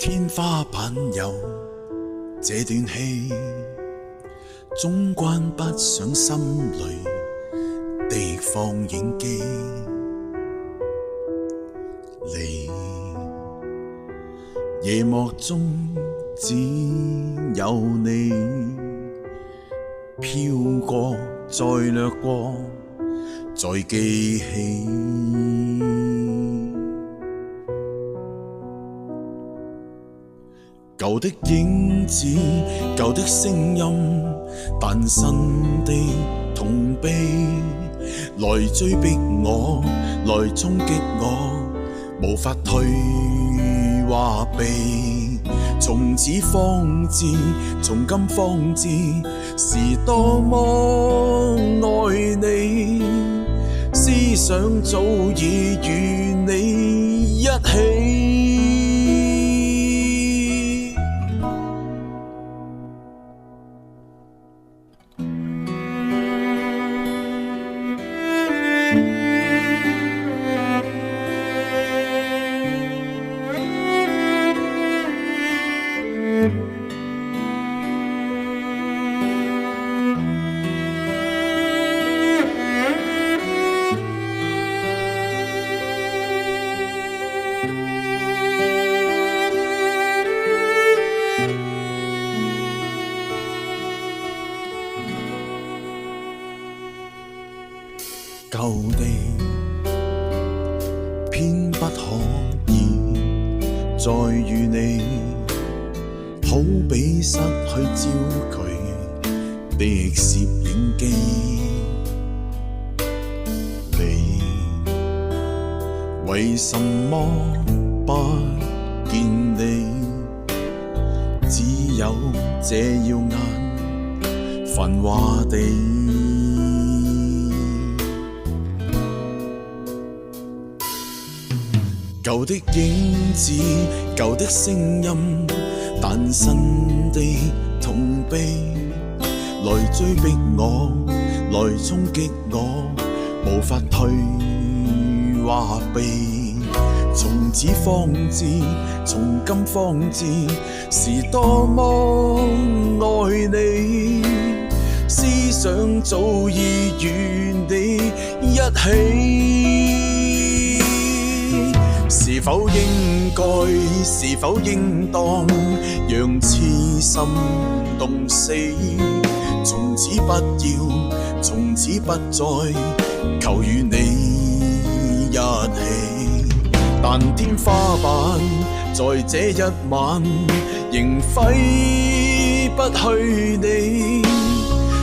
天花板有這段戲，終關不上心裏的放映機。你夜幕中只有你，飄過再掠過再記起。舊的影子，舊的聲音，誕生的痛悲，來追逼我，來衝擊我，無法退或避。從此方知，從今方知，是多麼愛你，思想早已與你一起。舊地偏不可以再遇你，好比失去焦距的攝影機。你為什麼不見你？只有這耀眼繁華地。舊的影子，舊的聲音，誕生的痛悲，來追逼我，來衝擊我，無法退或避。從此方知，從今方知，是多麼愛你，思想早已與你一起。是否應該，是否應當，讓痴心凍死？從此不要，從此不再求與你一起。但天花板在這一晚仍揮不去你，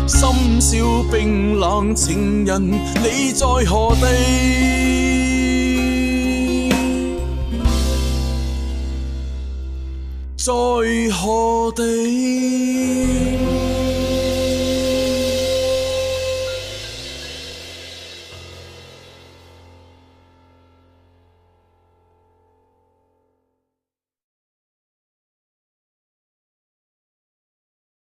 深宵冰冷情人，你在何地？在何地？